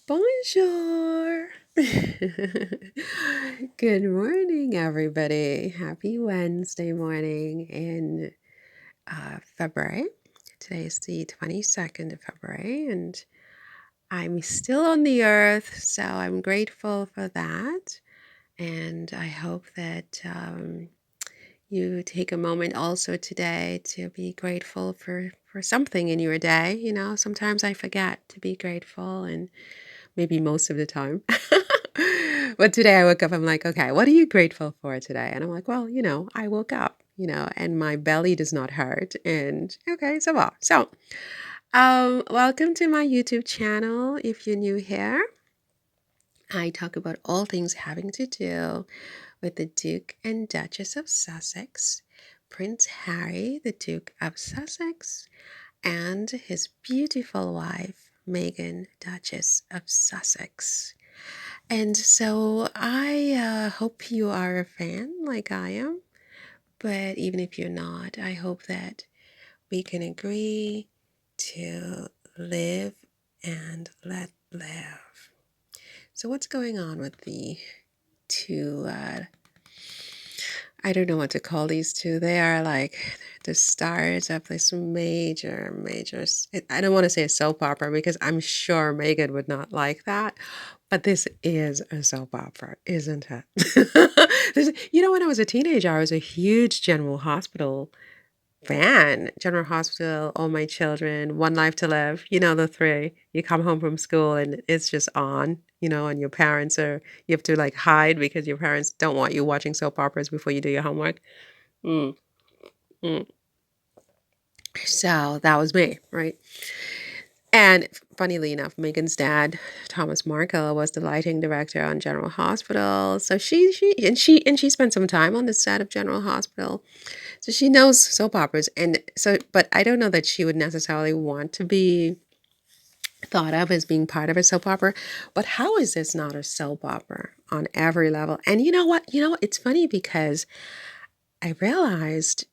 Bonjour. Good morning, everybody. Happy Wednesday morning in February. Today is the 22nd of February, and I'm still on the earth, so I'm grateful for that. And I hope that you take a moment also today to be grateful for something in your day. Sometimes I forget to be grateful, and maybe most of the time. But today I woke up, I'm like, okay, what are you grateful for today? And I'm like, well, I woke up, and my belly does not hurt. And okay, so well. Welcome to my YouTube channel. If you're new here, I talk about all things having to do with the Duke and Duchess of Sussex, Prince Harry, the Duke of Sussex, and his beautiful wife, Meghan, Duchess of Sussex. And so I hope you are a fan like I am. But even if you're not, I hope that we can agree to live and let live. So, what's going on with the two? I don't know what to call these two. They are like the stars of this major. I don't want to say a soap opera because I'm sure Megan would not like that. But this is a soap opera, isn't it? When I was a teenager, I was a huge General Hospital fan. General Hospital, All My Children, One Life to Live, the three. You come home from school and it's just on, and your parents you have to like hide because your parents don't want you watching soap operas before you do your homework. Mm, mm. So that was me, right? And funnily enough, Megan's dad, Thomas Markle, was the lighting director on General Hospital. So she spent some time on the set of General Hospital. So she knows soap operas. But I don't know that she would necessarily want to be thought of as being part of a soap opera. But how is this not a soap opera on every level? And you know what? It's funny because I realized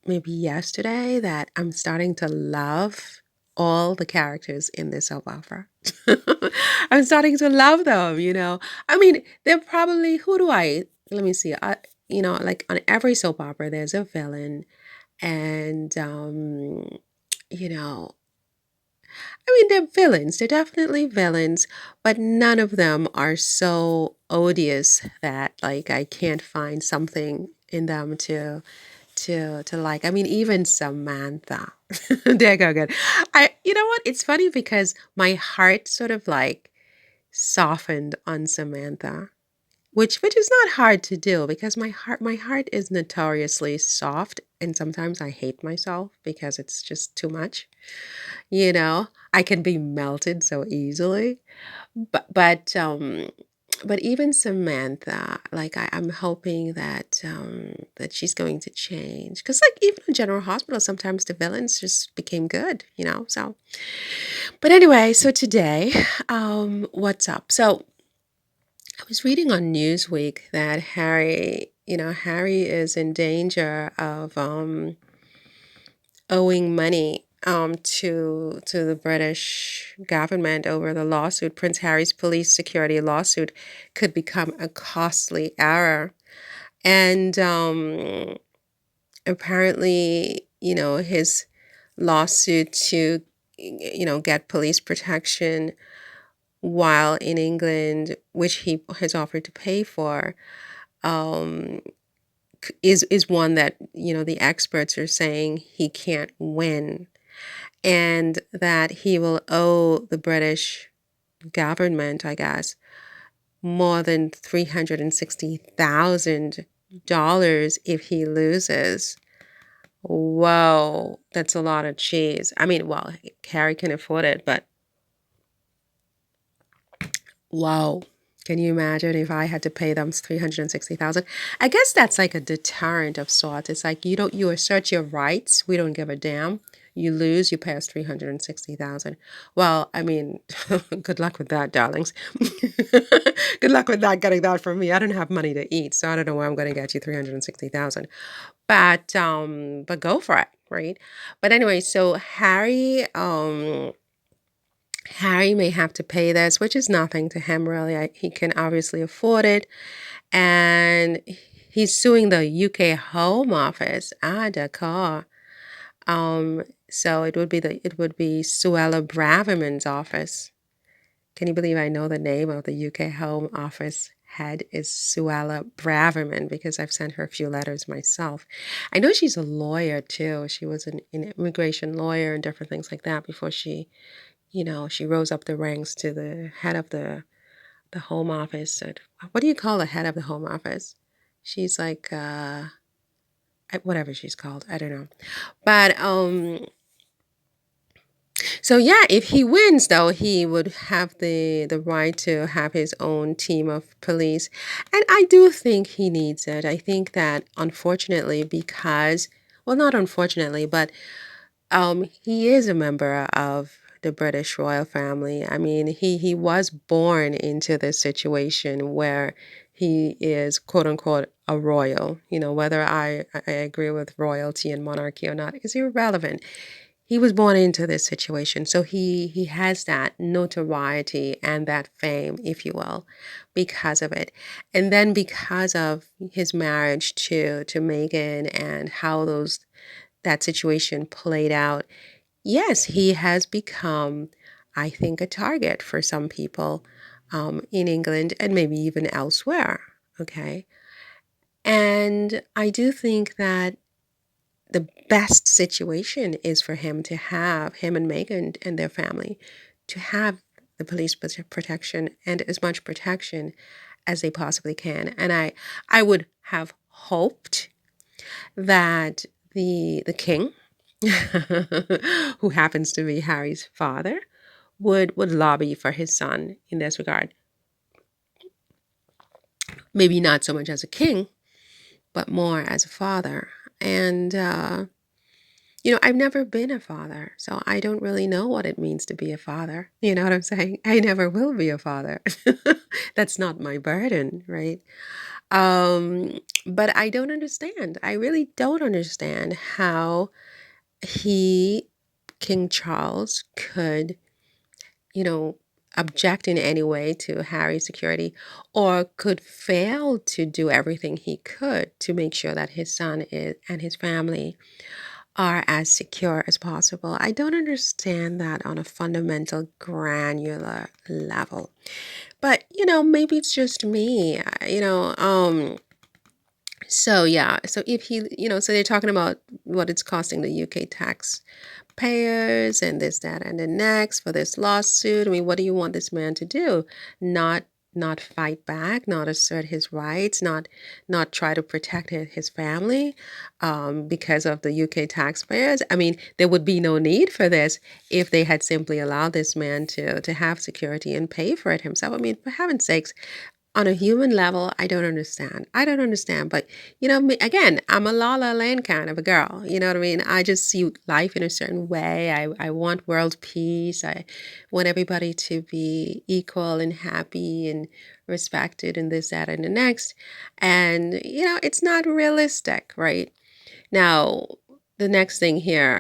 maybe yesterday that I'm starting to love all the characters in this soap opera. I'm starting to love them. I mean, they're probably, let me see. Like on every soap opera, there's a villain. And, you know, I mean, they're villains. They're definitely villains, but none of them are so odious that like I can't find something in them to like. I mean, even Samantha. There you go again. You know what? It's funny because my heart sort of like softened on Samantha, which is not hard to do because my heart is notoriously soft, and sometimes I hate myself because it's just too much. I can be melted so easily. But even Samantha, like I'm hoping that she's going to change. Because like even in General Hospital, sometimes the villains just became good. So but anyway, so today, what's up? So I was reading on Newsweek that Harry is in danger of owing money to the British government over the lawsuit. Prince Harry's police security lawsuit could become a costly error. And apparently, his lawsuit to, get police protection while in England, which he has offered to pay for, um, is one that, the experts are saying he can't win, and that he will owe the British government, I guess, more than $360,000 if he loses. Whoa, that's a lot of cheese. I mean, well, Harry can afford it, but wow. Can you imagine if I had to pay them 360,000? I guess that's like a deterrent of sorts. It's like you assert your rights, we don't give a damn. You lose, you pay us 360,000. Well, I mean, good luck with that, darlings. Good luck with that, getting that from me. I don't have money to eat, so I don't know where I'm going to get you 360,000. But go for it, right? But anyway, so Harry Harry may have to pay this, which is nothing to him really. He can obviously afford it. And he's suing the UK Home Office. Ah, d'accord. So it would be Suella Braverman's office. Can you believe I know the name of the UK Home Office head is Suella Braverman because I've sent her a few letters myself. I know she's a lawyer too. She was an immigration lawyer and different things like that before she rose up the ranks to the head of the Home Office. What do you call the head of the Home Office? She's like whatever she's called. I don't know. But so yeah, if he wins, though, he would have the right to have his own team of police, and I do think he needs it. I think that unfortunately, because well, not unfortunately, but he is a member of the British royal family. I mean, he was born into this situation where he is quote unquote a royal. Whether I agree with royalty and monarchy or not is irrelevant. He was born into this situation, so he has that notoriety and that fame, if you will, because of it. And then because of his marriage to Meghan and how that situation played out, yes, he has become, I think, a target for some people in England and maybe even elsewhere. Okay. And I do think that the best situation is for him and Megan and their family to have the police protection and as much protection as they possibly can. And I would have hoped that the king, who happens to be Harry's father, would lobby for his son in this regard. Maybe not so much as a king, but more as a father. And I've never been a father, so I don't really know what it means to be a father. You know what I'm saying? I never will be a father. That's not my burden, right? Um, but I don't understand. I really don't understand how he, King Charles, could, you know, object in any way to Harry's security or could fail to do everything he could to make sure that his son is and his family are as secure as possible. I don't understand that on a fundamental, granular level. But, maybe it's just me. So yeah, so if so they're talking about what it's costing the UK taxpayers and this, that, and the next for this lawsuit. I mean, what do you want this man to do? Not not fight back, not assert his rights, not try to protect his family because of the UK taxpayers. I mean, there would be no need for this if they had simply allowed this man to have security and pay for it himself. I mean, for heaven's sakes, on a human level, I don't understand. I don't understand. But, again, I'm a La La Land kind of a girl. You know what I mean? I just see life in a certain way. I want world peace. I want everybody to be equal and happy and respected and this, that, and the next. And, it's not realistic, right? Now, the next thing here,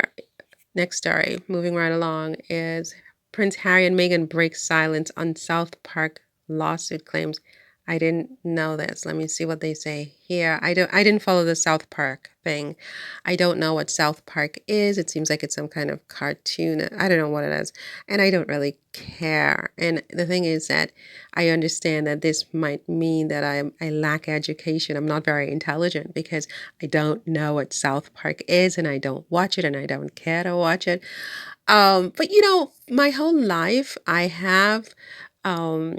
next story, moving right along, is Prince Harry and Meghan break silence on South Park lawsuit claims. I didn't know this. Let me see what they say here. I didn't follow the South Park thing. I don't know what South Park is. It seems like it's some kind of cartoon. I don't know what it is. And I don't really care. And the thing is that I understand that this might mean that I lack education. I'm not very intelligent because I don't know what South Park is and I don't watch it and I don't care to watch it. But my whole life I have um,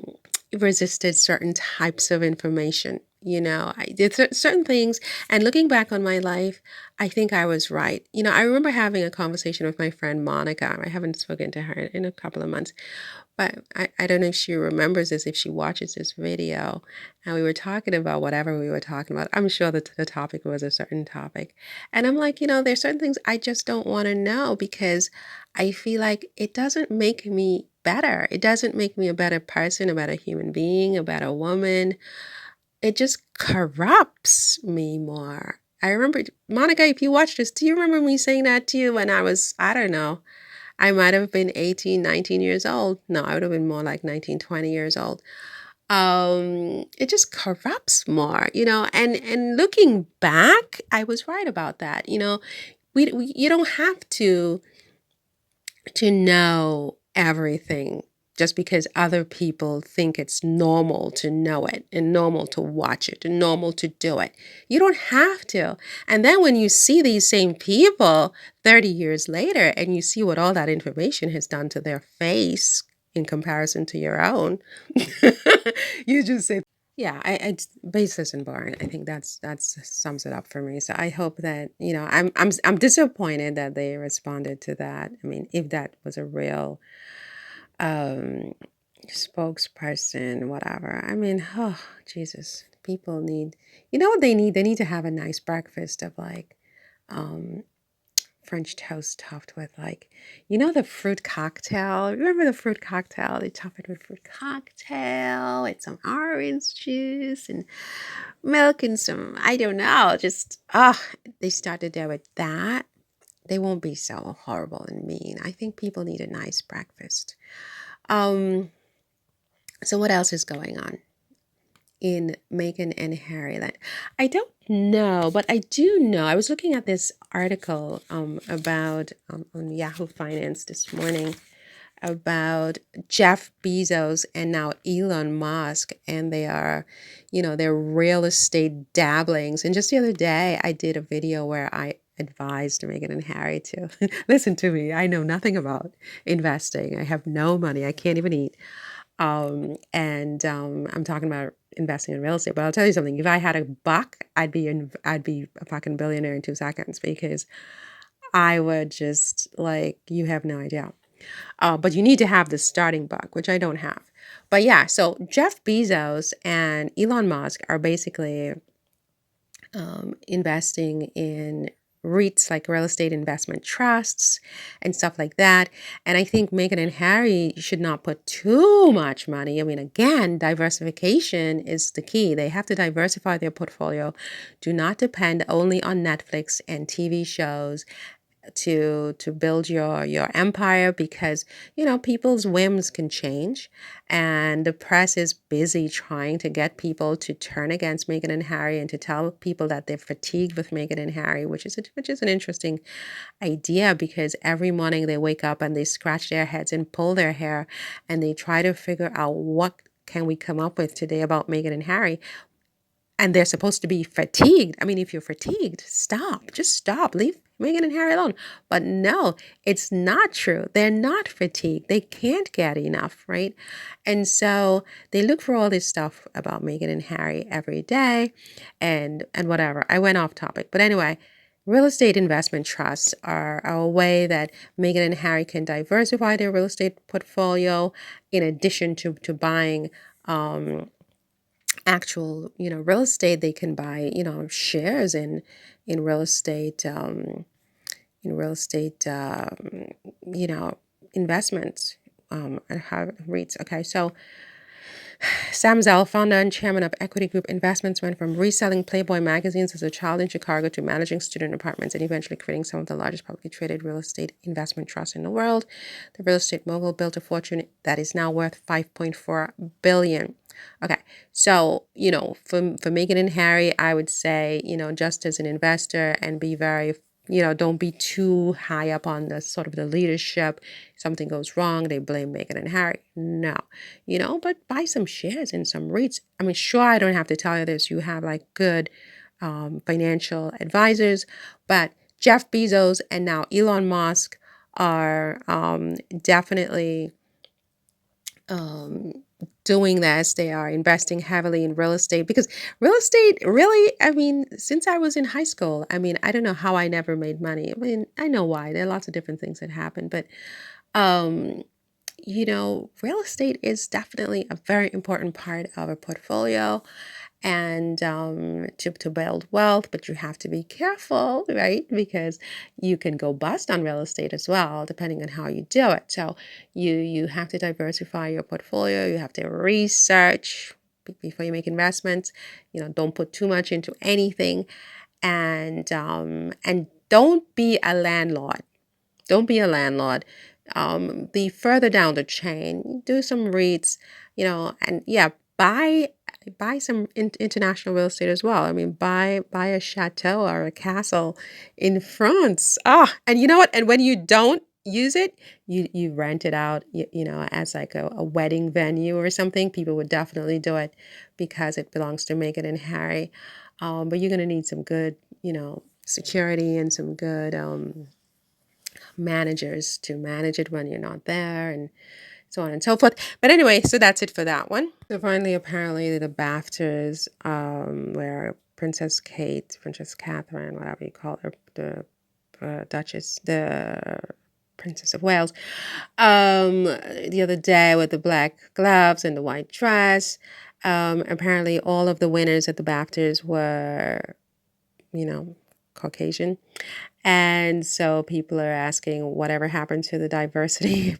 resisted certain types of information. I did certain things, and looking back on my life, I think I was right. I remember having a conversation with my friend Monica. I haven't spoken to her in a couple of months, but I don't know if she remembers this, if she watches this video. And we were talking about whatever we were talking about. I'm sure that the topic was a certain topic. And I'm like, there's certain things I just don't want to know because I feel like it doesn't make me better. It doesn't make me a better person, a better human being, a better woman. It just corrupts me more. I remember, Monica, if you watch this, do you remember me saying that to you when I was, I don't know, I might have been 18, 19 years old. No, I would have been more like 19, 20 years old. It just corrupts more, and looking back, I was right about that. You don't have to know everything just because other people think it's normal to know it and normal to watch it and normal to do it. You don't have to. And then when you see these same people 30 years later and you see what all that information has done to their face in comparison to your own, you just say, yeah, baseless and boring. I think that's sums it up for me. So I hope that I'm disappointed that they responded to that. I mean, if that was a real um, spokesperson, whatever. I mean, oh Jesus, people need. You know what they need? They need to have a nice breakfast of like um, French toast topped with like, the fruit cocktail. Remember the fruit cocktail? They top it with fruit cocktail and some orange juice and milk and some, I don't know, just, they started there with that. They won't be so horrible and mean. I think people need a nice breakfast. So what else is going on in Meghan and Harry? That I don't know, but I do know. I was looking at this article about on Yahoo Finance this morning about Jeff Bezos and now Elon Musk, and they are, their real estate dabblings. And just the other day, I did a video where I advised Meghan and Harry to listen to me. I know nothing about investing. I have no money. I can't even eat. And I'm talking about investing in real estate. But I'll tell you something. If I had a buck, I'd be a fucking billionaire in 2 seconds because I would just like, you have no idea. But you need to have the starting buck, which I don't have. But yeah, so Jeff Bezos and Elon Musk are basically investing in REITs, like real estate investment trusts and stuff like that. And I think Meghan and Harry should not put too much money. I mean, again, diversification is the key. They have to diversify their portfolio. Do not depend only on Netflix and TV shows to build your empire, because people's whims can change, and the press is busy trying to get people to turn against Meghan and Harry and to tell people that they're fatigued with Meghan and Harry, which is an interesting idea, because every morning they wake up and they scratch their heads and pull their hair and they try to figure out what can we come up with today about Meghan and Harry. And they're supposed to be fatigued. I mean, if you're fatigued, stop. Just stop. Leave Meghan and Harry alone. But no, it's not true. They're not fatigued. They can't get enough, right? And so they look for all this stuff about Meghan and Harry every day and whatever. I went off topic. But anyway, real estate investment trusts are a way that Meghan and Harry can diversify their real estate portfolio in addition to buying actual real estate. They can buy shares in real estate you know investments and have REITs. Okay, so Sam Zell, founder and chairman of Equity Group Investments, went from reselling Playboy magazines as a child in Chicago to managing student apartments and eventually creating some of the largest publicly traded real estate investment trusts in the world. The real estate mogul built a fortune that is now worth $5.4 billion. Okay, so, for Meghan and Harry, I would say, just as an investor, and be very, don't be too high up on the sort of the leadership. If something goes wrong, they blame Meghan and Harry. No, but buy some shares in some REITs. I mean, sure, I don't have to tell you this. You have like good financial advisors, but Jeff Bezos and now Elon Musk are definitely doing this. They are investing heavily in real estate, because real estate really, I mean, since I was in high school, I mean, I don't know how I never made money. I mean, I know why. There are lots of different things that happen, but um, real estate is definitely a very important part of a portfolio, and to build wealth. But you have to be careful, right? Because you can go bust on real estate as well, depending on how you do it. So you have to diversify your portfolio. You have to research before you make investments. Don't put too much into anything, and don't be a landlord. Don't be a landlord, The further down the chain, do some REITs, and yeah, buy some international real estate as well. I mean, buy a chateau or a castle in France. Ah, and you know what? And when you don't use it, you rent it out, as like a wedding venue or something. People would definitely do it because it belongs to Meghan and Harry. But you're gonna need some good, security and some good managers to manage it when you're not there, and so on and so forth. But anyway, so that's it for that one. So finally, apparently the BAFTAs, where Princess Kate, Princess Catherine, whatever you call her, the Duchess, the Princess of Wales, the other day with the black gloves and the white dress. Apparently all of the winners at the BAFTAs were, Caucasian. And so people are asking whatever happened to the diversity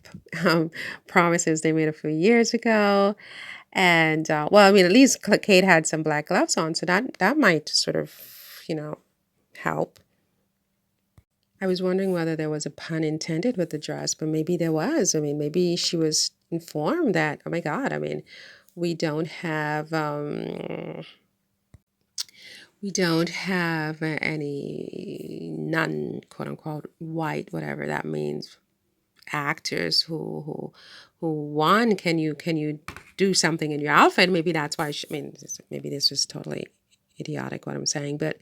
promises they made a few years ago. And well, I mean, at least Kate had some black gloves on, so that might sort of, help. I was wondering whether there was a pun intended with the dress, but maybe there was. I mean, maybe she was informed that, oh my God, I mean, we don't have any non quote unquote white, whatever that means, actors who won. Can you do something in your outfit? Maybe that's why I mean, maybe this was totally idiotic what I'm saying, but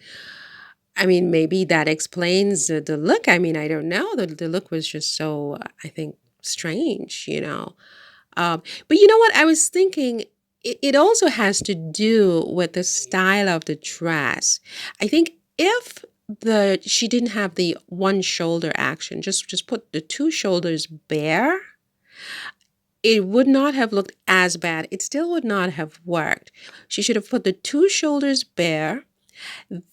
I mean, maybe that explains the look. I mean, I don't know. The look was just so, I think, strange, but you know what? I was thinking it also has to do with the style of the dress. I think if she didn't have the one shoulder action, just put the two shoulders bare, it would not have looked as bad. It still would not have worked. She should have put the two shoulders bare.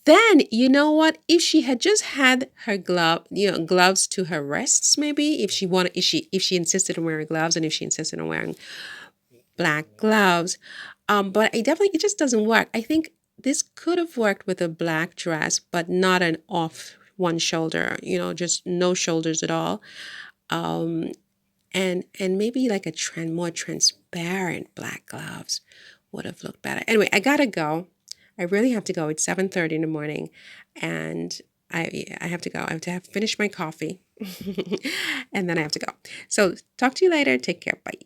Then, you know what? If she had just had her gloves to her wrists, maybe if she insisted on wearing gloves, and if she insisted on wearing black gloves. But it just doesn't work. I think this could have worked with a black dress, but not an off one shoulder, just no shoulders at all. Um, and maybe like more transparent black gloves would have looked better. Anyway, I gotta go. I really have to go. It's 7:30 in the morning, and I have to go. I have to finish my coffee, and then I have to go. So talk to you later. Take care. Bye.